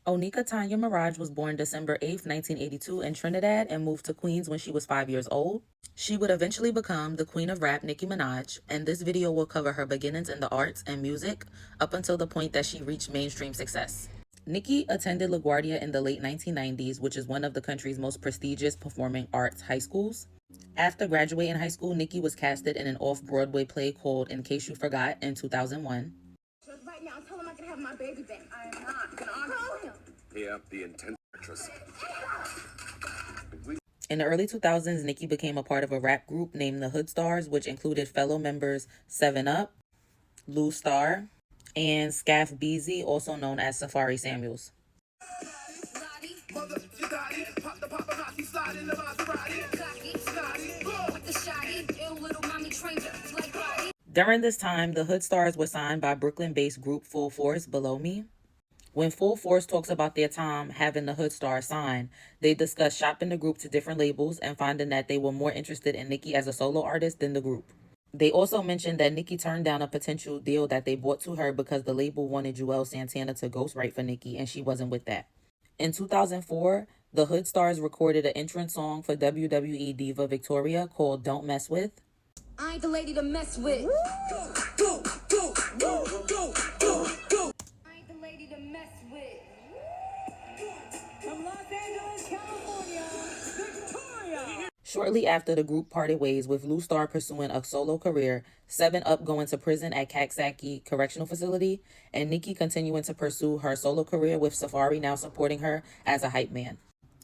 Onika Tanya Mirage was born December 8th, 1982 in Trinidad and moved to Queens when she was 5 years old. She would eventually become the queen of rap, Nicki Minaj, and this video will cover her beginnings in the arts and music up until the point that she reached mainstream success. Nicki attended LaGuardia in the late 1990s, which is one of the country's most prestigious performing arts high schools. After graduating high school, Nicki was casted in an off-Broadway play called In Case You Forgot in 2001. Right now, tell him I can have my baby back. I am not gonna call him. Yeah, the intense actress. In the early 2000s, Nicki became a part of a rap group named the Hood Stars, which included fellow members 7 Up, Lou Star, and Scaff Beezy, also known as Safari Samuels. During this time, the Hood Stars were signed by Brooklyn-based group Full Force, Below Me. When Full Force talks about their time having the Hood Stars signed, they discuss shopping the group to different labels and finding that they were more interested in Nicki as a solo artist than the group. They also mentioned that Nicki turned down a potential deal that they brought to her because the label wanted Joel Santana to ghostwrite for Nicki, and she wasn't with that. In 2004, the Hood Stars recorded an entrance song for WWE diva Victoria called Don't Mess With. I ain't the lady to mess with. Go, go, go, go, go, go, go. I ain't the lady to mess with. From Los Angeles, California, Victoria. Shortly after, the group parted ways, with Lou Star pursuing a solo career, 7 Up going to prison at Kaksaki Correctional Facility, and Nicki continuing to pursue her solo career, with Safari now supporting her as a hype man.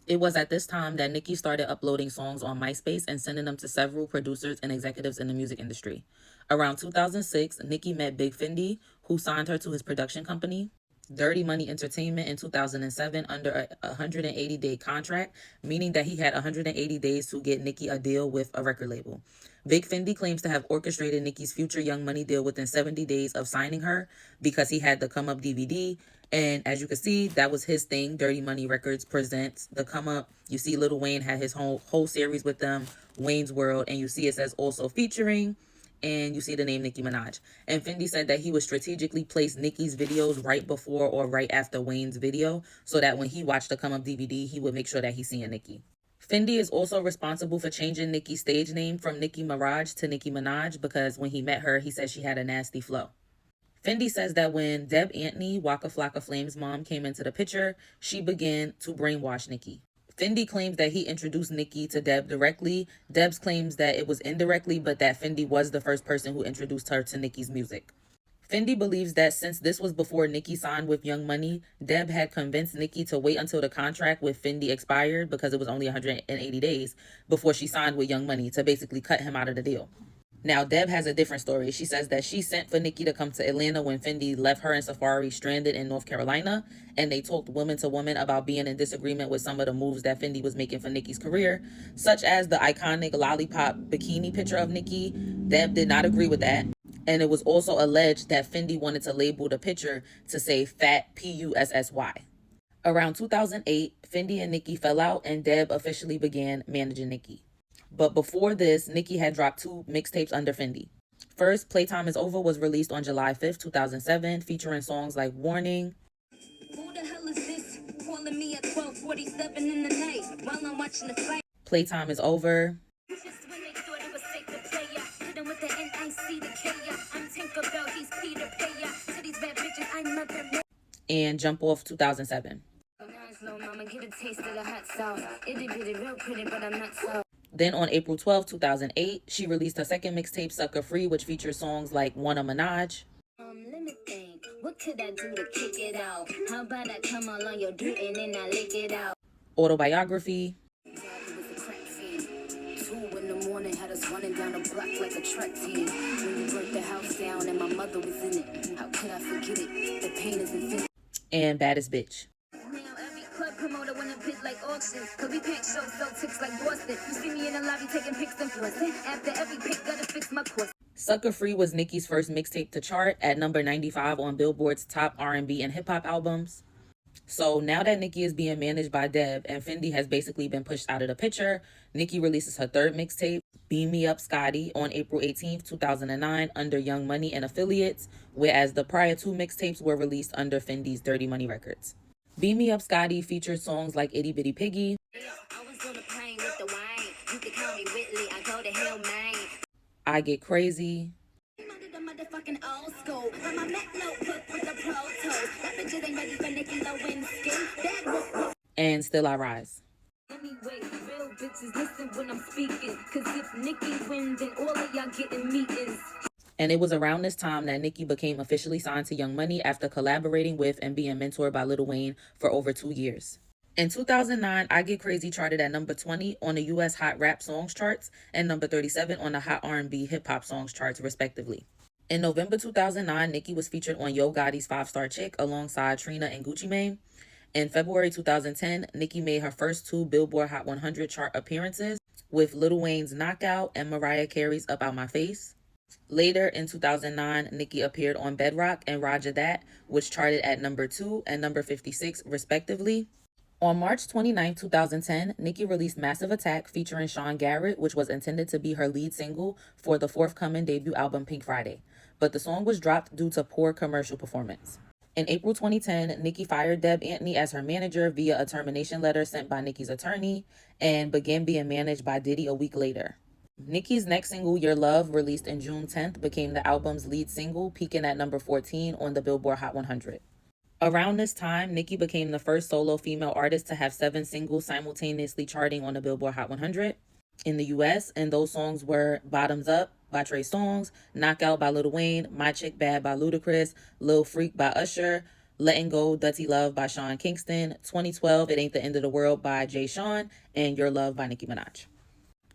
It was at this time that Nicki started uploading songs on MySpace and sending them to several producers and executives in the music industry. Around 2006, Nicki met Big Fendi, who signed her to his production company, Dirty Money Entertainment, in 2007 under a 180-day contract, meaning that he had 180 days to get Nicki a deal with a record label. Big Fendi claims to have orchestrated Nicki's future Young Money deal within 70 days of signing her because he had the Come Up DVD. And as you can see, that was his thing. Dirty Money Records presents the Come Up. You see Lil Wayne had his whole series with them, Wayne's World, and you see it says also featuring, and you see the name Nicki Minaj. And Fendi said that he would strategically place Nicki's videos right before or right after Wayne's video so that when he watched the Come Up DVD, he would make sure that he's seeing Nicki. Fendi is also responsible for changing Nicki's stage name from Nicki Mirage to Nicki Minaj because when he met her, he said she had a nasty flow. Fendi says that when Deb Antony, Waka Flocka Flame's mom, came into the picture, she began to brainwash Nicki. Fendi claims that he introduced Nicki to Deb directly. Debs claims that it was indirectly, but that Fendi was the first person who introduced her to Nicki's music. Fendi believes that since this was before Nicki signed with Young Money, Deb had convinced Nicki to wait until the contract with Fendi expired, because it was only 180 days, before she signed with Young Money to basically cut him out of the deal. Now, Deb has a different story. She says that she sent for Nicki to come to Atlanta when Fendi left her and Safari stranded in North Carolina, and they talked woman to woman about being in disagreement with some of the moves that Fendi was making for Nicki's career, such as the iconic lollipop bikini picture of Nicki. Deb did not agree with that, and it was also alleged that Fendi wanted to label the picture to say Fat Pussy. Around 2008, Fendi and Nicki fell out, and Deb officially began managing Nicki. But before this, Nicki had dropped 2 mixtapes under Fendi. First, Playtime Is Over was released on July 5th, 2007, featuring songs like Warning. Who the hell is this? Calling me at 12:47 in the night while I'm watching the fight. Playtime Is Over. Just when they thought it was safe to play ya, hit him with the N-I-C-K-ya. I'm Tinkerbell, he's Peter Paya. To these bad bitches, I'm nothing more. And Jump Off, 2007. Slow mama, get a taste of the hot sauce. Itty bitty, real pretty, but I'm not so. Then on April 12, 2008, she released her second mixtape, Sucker Free, which features songs like Wanna Minaj. Let me think, what could I do to kick it out? How about I come all on your dick and then I lick it out? Autobiography. Daddy was a crack fiend. 2 in the morning, had us running down the block like a track team. When you burnt the house down and my mother was in it, how could I forget it? The pain is infinite. And Baddest Bitch. Club promoter when a bit like auctions. Could be paint shows, sell tips like Boston. You see me in the lobby taking pics and flossing. After every pic, gotta fix my course. Sucker Free was Nicki's first mixtape to chart at number 95 on Billboard's top R&B and hip-hop albums. So now that Nicki is being managed by Deb and Fendi has basically been pushed out of the picture, Nicki releases her third mixtape, Beam Me Up Scotty, on April 18th, 2009 under Young Money and Affiliates, whereas the prior 2 mixtapes were released under Fendi's Dirty Money Records. Beam Me Up Scotty featured songs like Itty Bitty Piggy, I was on the plane with the wine. You could call me Whitley. I go to hell, man. I Get Crazy, I'm under the motherfucking old school. But my Mac notebook with the pro tools. That bitches ain't ready for Nicki Lewinsky. That whoop. and Still I Rise. Anyway, real bitches listen when I'm speaking. Cause if Nicki wins, then all of y'all getting meetings. And it was around this time that Nicki became officially signed to Young Money after collaborating with and being mentored by Lil Wayne for over 2 years. In 2009, I Get Crazy charted at number 20 on the US Hot Rap Songs charts and number 37 on the Hot R&B Hip Hop Songs charts, respectively. In November 2009, Nicki was featured on Yo Gotti's 5-Star Chick alongside Trina and Gucci Mane. In February 2010, Nicki made her first 2 Billboard Hot 100 chart appearances with Lil Wayne's Knockout and Mariah Carey's Up Out My Face. Later in 2009, Nicki appeared on Bedrock and Roger That, which charted at number 2 and number 56, respectively. On March 29, 2010, Nicki released Massive Attack featuring Sean Garrett, which was intended to be her lead single for the forthcoming debut album Pink Friday, but the song was dropped due to poor commercial performance. In April 2010, Nicki fired Deb Antney as her manager via a termination letter sent by Nicki's attorney and began being managed by Diddy a week later. Nicki's next single, Your Love, released in June 10th, became the album's lead single, peaking at number 14 on the Billboard Hot 100. Around this time, Nicki became the first solo female artist to have 7 singles simultaneously charting on the Billboard Hot 100 in the US, and those songs were Bottoms Up by Trey Songz, Knockout by Lil Wayne, My Chick Bad by Ludacris, Lil Freak by Usher, Letting Go, Dirty Love by Sean Kingston, 2012, It Ain't the End of the World by Jay Sean, and Your Love by Nicki Minaj.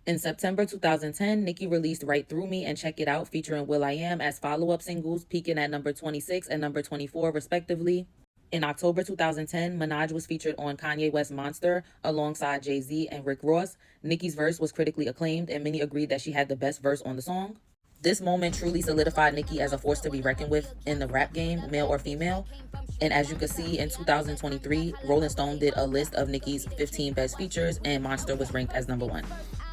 In September 2010, Nicki released Right Through Me and Check It Out featuring will.i.am as follow-up singles, peaking at number 26 and number 24, respectively. In October 2010, Minaj was featured on Kanye West's Monster alongside Jay-Z and Rick Ross. Nicki's verse was critically acclaimed, and many agreed that she had the best verse on the song. This moment truly solidified Nicki as a force to be reckoned with in the rap game, male or female. And as you can see, in 2023, Rolling Stone did a list of Nicki's 15 best features, and Monster was ranked as number 1.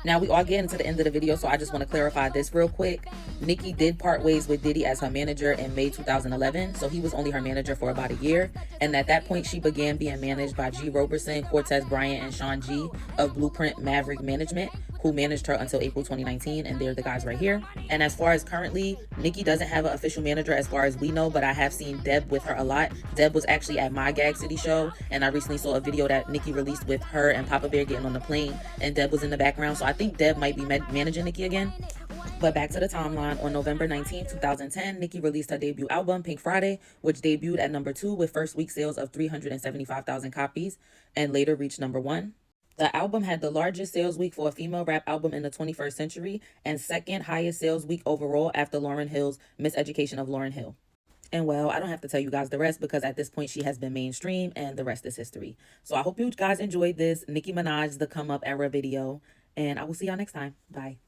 Now we are getting to the end of the video, so I just want to clarify this real quick. Nicki did part ways with Diddy as her manager in May 2011, so he was only her manager for about a year. And at that point, she began being managed by G. Roberson, Cortez Bryant, and Sean G. of Blueprint Maverick Management, who managed her until April 2019, and they're the guys right here. And as far as currently, Nicki doesn't have an official manager as far as we know, but I have seen Deb with her a lot. Deb was actually at my Gag City show, and I recently saw a video that Nicki released with her and Papa Bear getting on the plane, and Deb was in the background, so I think Deb might be managing Nicki again. But back to the timeline, on November 19, 2010, Nicki released her debut album, Pink Friday, which debuted at number 2 with first week sales of 375,000 copies, and later reached number 1. The album had the largest sales week for a female rap album in the 21st century and second highest sales week overall after Lauryn Hill's Miseducation of Lauryn Hill. And well, I don't have to tell you guys the rest because at this point she has been mainstream and the rest is history. So I hope you guys enjoyed this Nicki Minaj The Come Up Era video, and I will see y'all next time. Bye.